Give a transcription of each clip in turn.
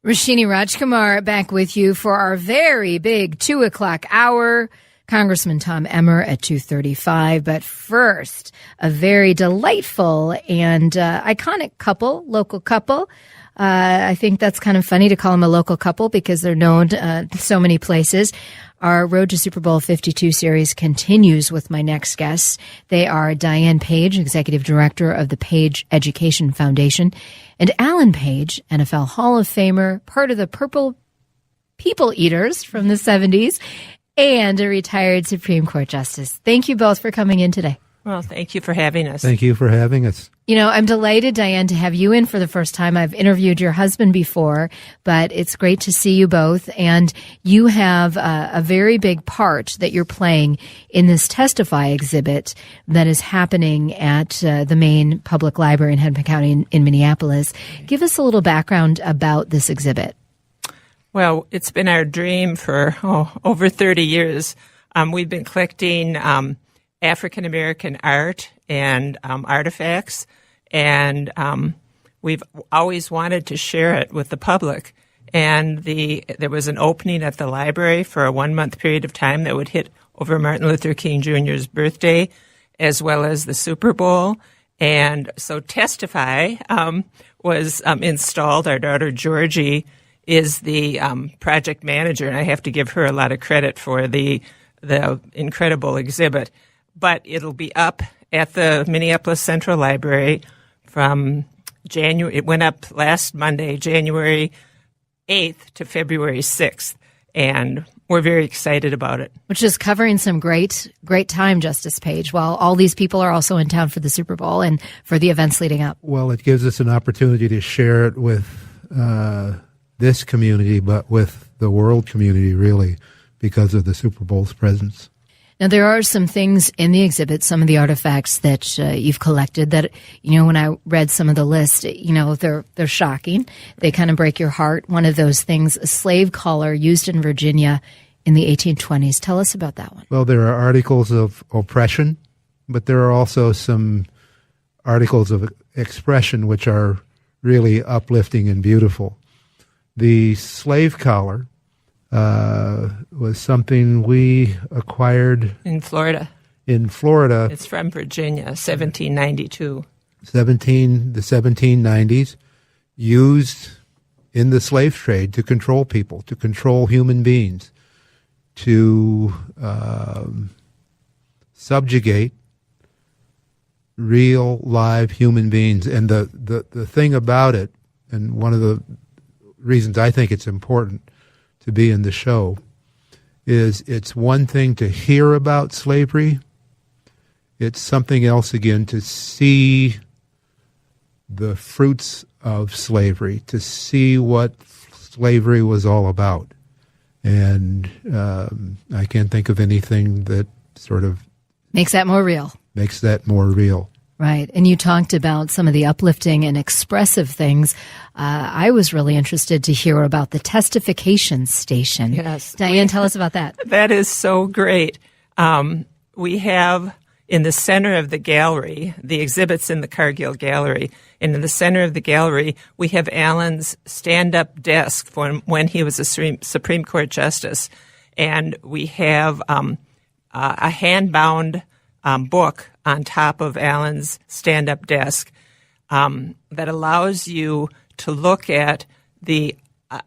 Roshini Rajkumar back with you for our very big 2 o'clock hour. Congressman Tom Emmer at 2:35. But first, a very delightful and iconic couple, local couple. I think that's kind of funny to call them a local couple because they're known so many places. Our Road to Super Bowl 52 series continues with my next guests. They are Diane Page, Executive Director of the Page Education Foundation, and Alan Page, NFL Hall of Famer, part of the Purple People Eaters from the 70s, and a retired Supreme Court Justice. Thank you both for coming in today. Well, thank you for having us. Thank you for having us. You know, I'm delighted, Diane, to have you in for the first time. I've interviewed your husband before, but it's great to see you both. And you have a very big part that you're playing in this TESTIFY exhibit that is happening at the main public library in Hennepin County in Minneapolis. Give us a little background about this exhibit. Well, it's been our dream for over 30 years. We've been collecting African-American art and artifacts, and we've always wanted to share it with the public. And there was an opening at the library for a 1-month period of time that would hit over Martin Luther King Jr.'s birthday, as well as the Super Bowl. And so TESTIFY was installed. Our daughter Georgie is the project manager, and I have to give her a lot of credit for the incredible exhibit. But it'll be up at the Minneapolis Central Library from January. It went up last Monday, January 8th to February 6th, and we're very excited about it. Which is covering some great time, Justice Page, while all these people are also in town for the Super Bowl and for the events leading up. Well, it gives us an opportunity to share it with this community, but with the world community, really, because of the Super Bowl's presence. Now, there are some things in the exhibit, some of the artifacts that you've collected that, you know, when I read some of the list, you know, they're shocking. They kind of break your heart. One of those things, a slave collar used in Virginia in the 1820s. Tell us about that one. Well, there are articles of oppression, but there are also some articles of expression which are really uplifting and beautiful. The slave collar was something we acquired in Florida. It's from Virginia, 1792. The 1790s, used in the slave trade to control people, to control human beings, to subjugate real, live human beings. And the thing about it, and one of the reasons I think it's important to be in the show, is it's one thing to hear about slavery. It's something else again to see the fruits of slavery, to see what slavery was all about. And I can't think of anything that sort of makes that more real. Right. And you talked about some of the uplifting and expressive things. I was really interested to hear about the testification station. Yes. Diane, tell us about that. That is so great. We have in the center of the gallery, the exhibit's in the Cargill Gallery, and in the center of the gallery, we have Alan's stand-up desk from when he was a Supreme Court Justice. And we have a hand-bound book on top of Alan's stand-up desk that allows you to look at the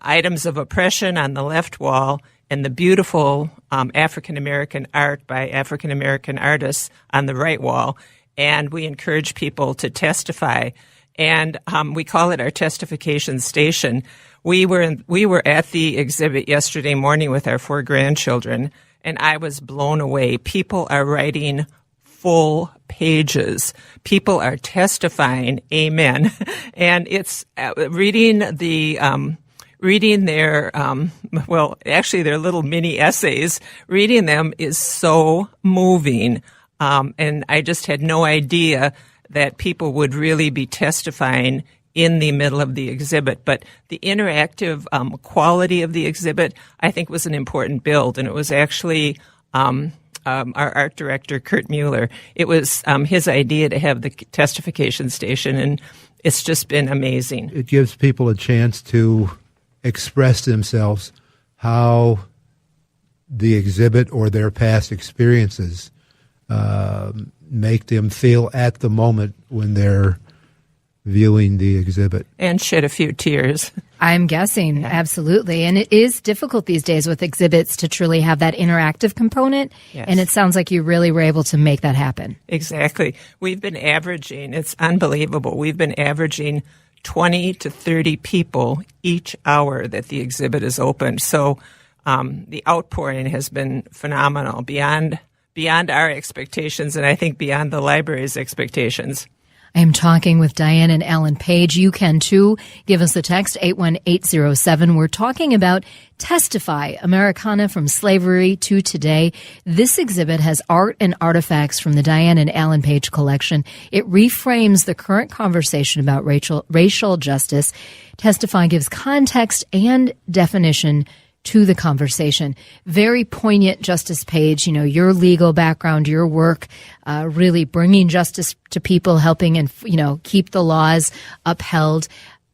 items of oppression on the left wall and the beautiful African-American art by African-American artists on the right wall. And we encourage people to testify. And we call it our testification station. We were at the exhibit yesterday morning with our 4 grandchildren, and I was blown away. People are writing full pages. People are testifying, amen. And it's reading their, their little mini essays. Reading them is so moving. And I just had no idea that people would really be testifying in the middle of the exhibit. But the interactive quality of the exhibit, I think, was an important build. And it was actually our art director, Kurt Mueller. It was his idea to have the testification station, and it's just been amazing. It gives people a chance to express themselves, how the exhibit or their past experiences make them feel at the moment when they're viewing the exhibit. And shed a few tears. I'm guessing, absolutely. And it is difficult these days with exhibits to truly have that interactive component. Yes. And it sounds like you really were able to make that happen. Exactly. We've been averaging, it's unbelievable, we've been averaging 20 to 30 people each hour that the exhibit is open. So the outpouring has been phenomenal, beyond our expectations, and I think beyond the library's expectations. I am talking with Diane and Alan Page. You can too. Give us a text, 81807. We're talking about Testify, Americana from Slavery to Today. This exhibit has art and artifacts from the Diane and Alan Page collection. It reframes the current conversation about racial justice. Testify gives context and definition to the conversation. Very poignant, Justice Page. You know, your legal background, your work, really bringing justice to people, helping and, keep the laws upheld.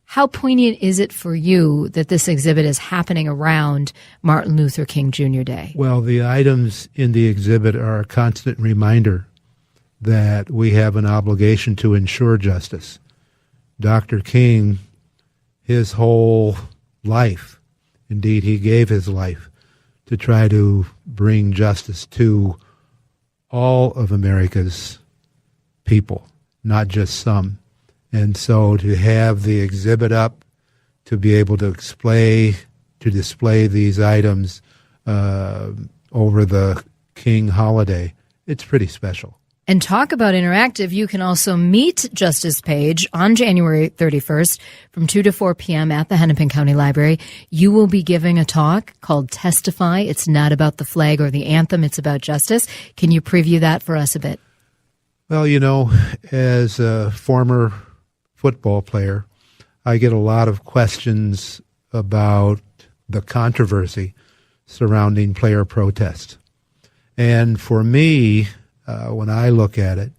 How poignant is it for you that this exhibit is happening around Martin Luther King Jr. Day? Well, the items in the exhibit are a constant reminder that we have an obligation to ensure justice. Dr. King, his whole life, indeed, he gave his life to try to bring justice to all of America's people, not just some. And so to have the exhibit up, to be able to display these items over the King holiday, it's pretty special. And talk about interactive, you can also meet Justice Page on January 31st from 2 to 4 p.m. at the Hennepin County Library. You will be giving a talk called Testify. It's not about the flag or the anthem. It's about justice. Can you preview that for us a bit? Well, as a former football player, I get a lot of questions about the controversy surrounding player protest. And for me, when I look at it,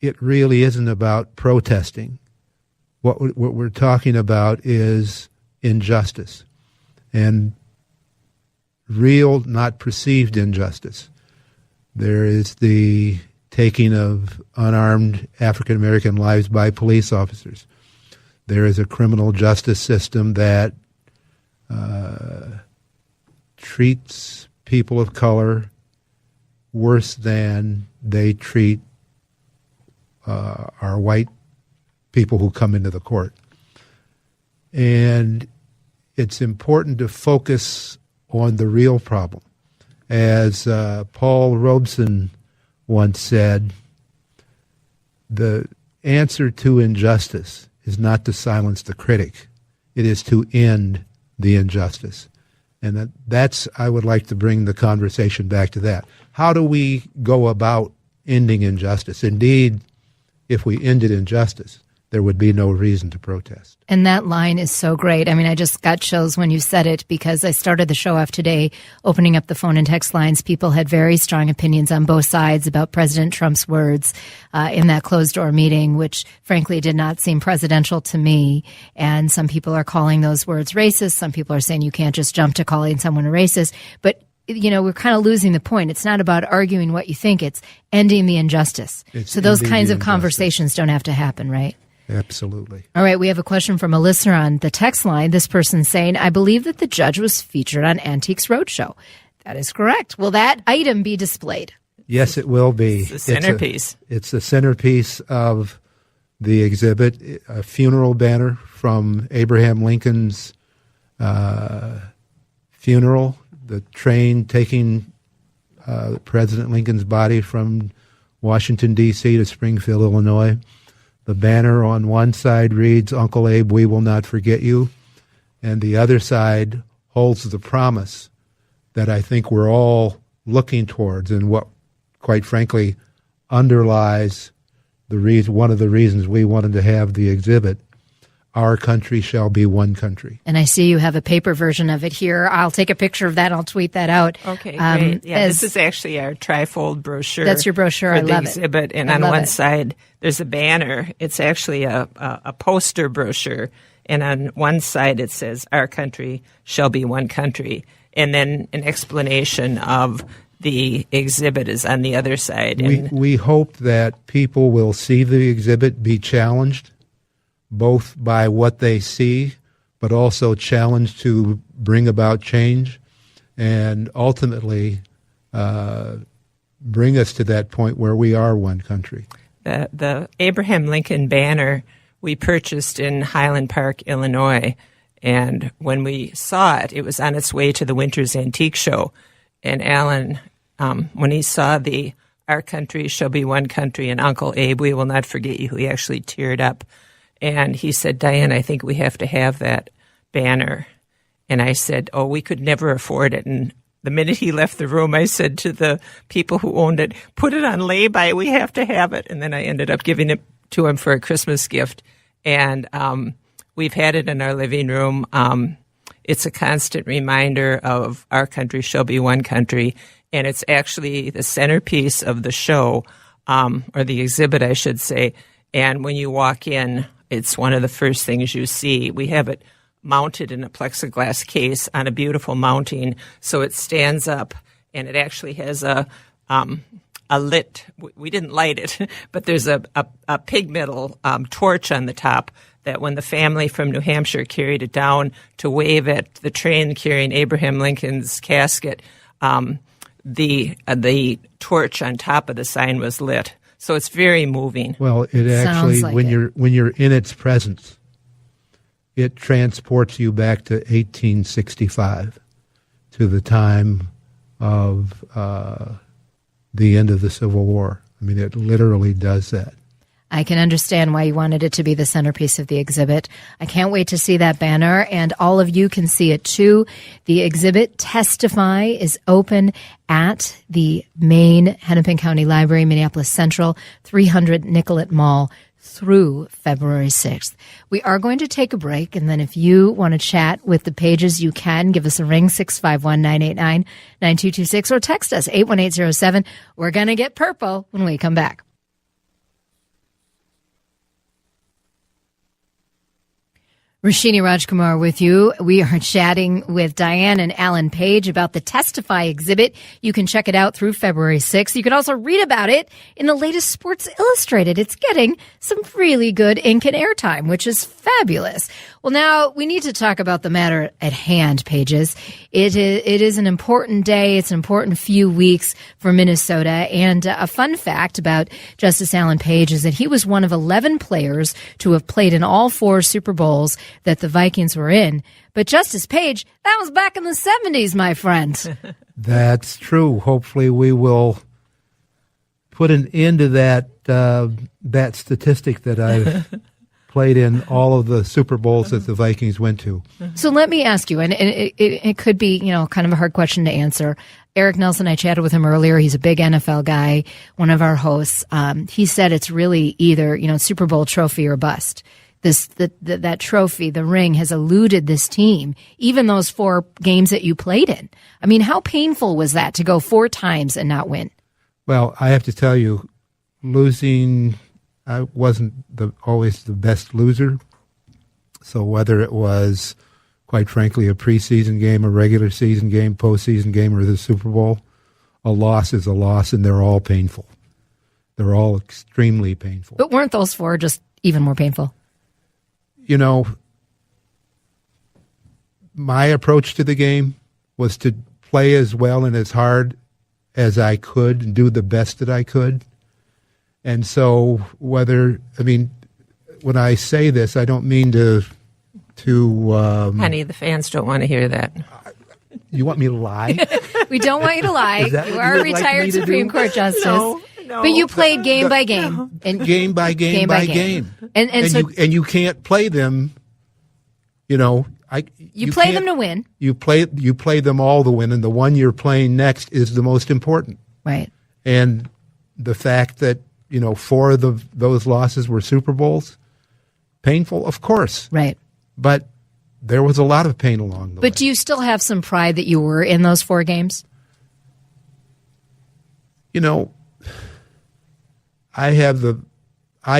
it really isn't about protesting. What we're talking about is injustice, and real, not perceived injustice. There is the taking of unarmed African American lives by police officers. There is a criminal justice system that treats people of color worse than they treat our white people who come into the court. And it's important to focus on the real problem. As Paul Robeson once said, the answer to injustice is not to silence the critic. It is to end the injustice. And that's, I would like to bring the conversation back to that. How do we go about ending injustice? Indeed, if we ended injustice, there would be no reason to protest. And that line is so great. I mean, I just got chills when you said it, because I started the show off today opening up the phone and text lines. People had very strong opinions on both sides about President Trump's words in that closed-door meeting, which frankly did not seem presidential to me. And some people are calling those words racist. Some people are saying you can't just jump to calling someone a racist. But we're kind of losing the point. It's not about arguing what you think. It's ending the injustice. So those kinds of conversations don't have to happen, right? Absolutely. All right, we have a question from a listener on the text line. This person saying, I believe that the judge was featured on Antiques Roadshow. That is correct. Will that item be displayed? Yes, it will be. It's the centerpiece. It's the centerpiece of the exhibit, a funeral banner from Abraham Lincoln's funeral, the train taking President Lincoln's body from Washington, D.C. to Springfield, Illinois. The banner on one side reads, Uncle Abe, we will not forget you. And the other side holds the promise that I think we're all looking towards, and what, quite frankly, underlies one of the reasons we wanted to have the exhibit. our country shall be one country. And I see you have a paper version of it here. I'll take a picture of that. I'll tweet that out. Okay, great. Yeah, this is actually our trifold brochure. That's your brochure. I love exhibit. it. And on one side, there's a banner. It's actually a poster brochure. And on one side, it says, "Our country shall be one country." And then an explanation of the exhibit is on the other side. We hope that people will see the exhibit, be challenged, both by what they see, but also challenged to bring about change and ultimately bring us to that point where we are one country. The Abraham Lincoln banner we purchased in Highland Park, Illinois, and when we saw it, it was on its way to the Winter's Antique Show. And Alan, when he saw the "Our country shall be one country" and "Uncle Abe, we will not forget you," he actually teared up. And he said, "Diane, I think we have to have that banner." And I said, "Oh, we could never afford it." And the minute he left the room, I said to the people who owned it, "Put it on lay-by. We have to have it." And then I ended up giving it to him for a Christmas gift. And we've had it in our living room. It's a constant reminder of our country shall be one country. And it's actually the centerpiece of the show, or the exhibit, I should say. And when you walk in, it's one of the first things you see. We have it mounted in a plexiglass case on a beautiful mounting, so it stands up, and it actually has a lit. We didn't light it, but there's a pig metal torch on the top that when the family from New Hampshire carried it down to wave at the train carrying Abraham Lincoln's casket, the torch on top of the sign was lit. So it's very moving. Well, it actually, when you're in its presence, it transports you back to 1865, to the time of the end of the Civil War. I mean, it literally does that. I can understand why you wanted it to be the centerpiece of the exhibit. I can't wait to see that banner, and all of you can see it too. The exhibit, Testify, is open at the main Hennepin County Library, Minneapolis Central, 300 Nicollet Mall, through February 6th. We are going to take a break, and then if you want to chat with the Pages, you can. Give us a ring, 651-989-9226, or text us, 81807. We're going to get purple when we come back. Roshini Rajkumar with you. We are chatting with Diane and Alan Page about the Testify exhibit. You can check it out through February 6th. You can also read about it in the latest Sports Illustrated. It's getting some really good ink and airtime, which is fabulous. Well, now we need to talk about the matter at hand, Pages. It is an important day. It's an important few weeks for Minnesota. And a fun fact about Justice Alan Page is that he was one of 11 players to have played in all 4 Super Bowls that the Vikings were in. But Justice Page, that was back in the 70s, my friend. That's true. Hopefully we will put an end to that statistic that I've played in all of the Super Bowls that the Vikings went to. So let me ask you, and it could be, kind of a hard question to answer. Eric Nelson, I chatted with him earlier. He's a big NFL guy, one of our hosts. He said it's really either, Super Bowl trophy or bust. That trophy, the ring, has eluded this team, even those 4 games that you played in. I mean, how painful was that to go 4 times and not win? Well, I have to tell you, losing, I wasn't always the best loser. So whether it was, quite frankly, a preseason game, a regular season game, postseason game, or the Super Bowl, a loss is a loss, and they're all painful. They're all extremely painful. But weren't those 4 just even more painful? My approach to the game was to play as well and as hard as I could and do the best that I could. And so when I say this, I don't mean to Honey, the fans don't want to hear that. You want me to lie? We don't want you to lie. You are a retired Supreme Court Justice. No. But you played game by game. And game by game by game. And you can't play them, you play them to win. You play them all to win, and the one you're playing next is the most important. Right. And the fact that, 4 of those losses were Super Bowls Painful, of course. Right. But there was a lot of pain along the way. But do you still have some pride that you were in those 4 games? You know, I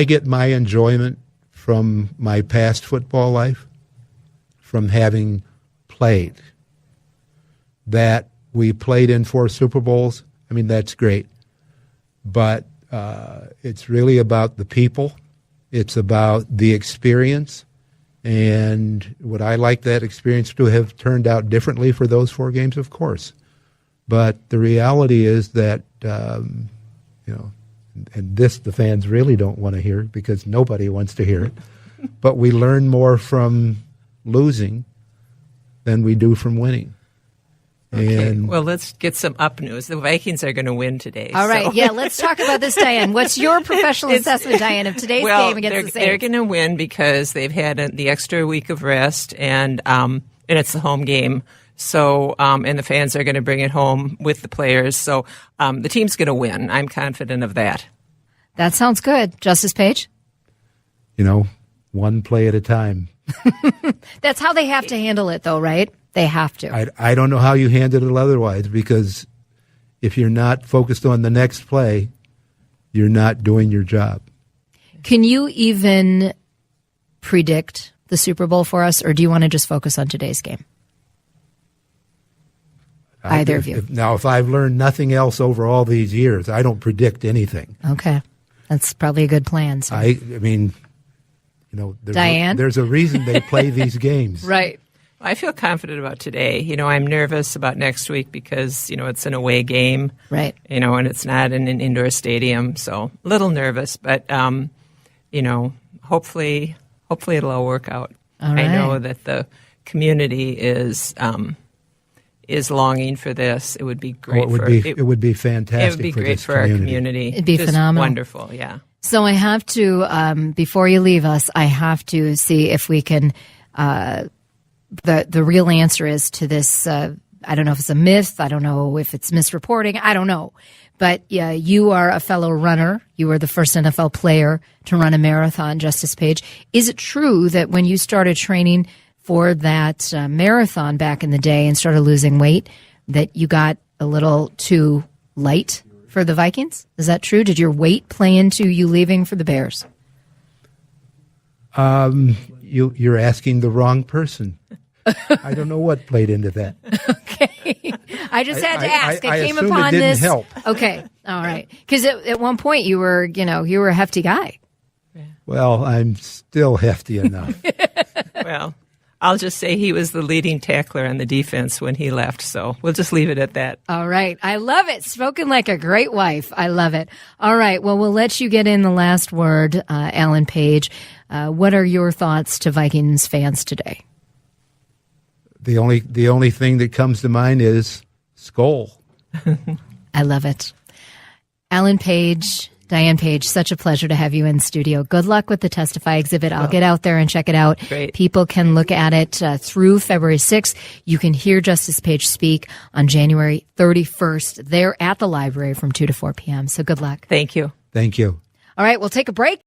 get my enjoyment from my past football life, from having played. That we played in 4 Super Bowls, I mean, that's great. But it's really about the people. It's about the experience. And would I like that experience to have turned out differently for those 4 games? Of course. But the reality is that, you know, and this the fans really don't want to hear because nobody wants to hear it, but we learn more from losing than we do from winning. Okay, And well, let's get some up news. The Vikings are going to win today. All right, so. yeah, let's talk about this, Diane. What's your professional assessment, Diane, of today's game against the Saints? They're going to win because they've had the extra week of rest, and it's the home game. So, and the fans are going to bring it home with the players. So, the team's going to win. I'm confident of that. That sounds good. Justice Page? you know, one play at a time. That's how they have to handle it, though, right? They have to. I don't know how you handle it otherwise, because if you're not focused on the next play, you're not doing your job. Can you even predict the Super Bowl for us, or do you want to just focus on today's game? Either of you. Now, if I've learned nothing else over all these years, I don't predict anything. Okay. That's probably a good plan. So. I mean, you know, Diane? There's a reason they play these games. Right. I feel confident about today. You know, I'm nervous about next week because, you know, it's an away game. Right. You know, and it's not in an indoor stadium. So a little nervous, but, you know, hopefully it'll all work out. All right. I know that the community is longing for this. It would be great. It would be fantastic. It would be great for our community. It'd be just phenomenal. Wonderful, yeah. So I have to, before you leave us, I have to see if we can, the real answer is to this, I don't know if it's a myth, I don't know if it's misreporting, I don't know. But yeah, you are a fellow runner. You were the first NFL player to run a marathon, Justice Page. Is it true that when you started training for that marathon back in the day and started losing weight, that you got a little too light for the Vikings? Is that true? Did your weight play into you leaving for the Bears? You're asking the wrong person. I don't know what played into that. Okay. I just had to ask. I came assume upon it didn't this. Help. Okay. All right. Because at one point you were a hefty guy. Well, I'm still hefty enough. Well, I'll just say he was the leading tackler on the defense when he left, so we'll just leave it at that. All right. I love it. Spoken like a great wife. I love it. All right. Well, we'll let you get in the last word, Alan Page. What are your thoughts to Vikings fans today? The only thing that comes to mind is Skol. I love it. Alan Page, Diane Page, such a pleasure to have you in studio. Good luck with the Testify exhibit. I'll get out there and check it out. Great. People can look at it through February 6th. You can hear Justice Page speak on January 31st there at the library from 2 to 4 p.m. So good luck. Thank you. Thank you. All right, we'll take a break.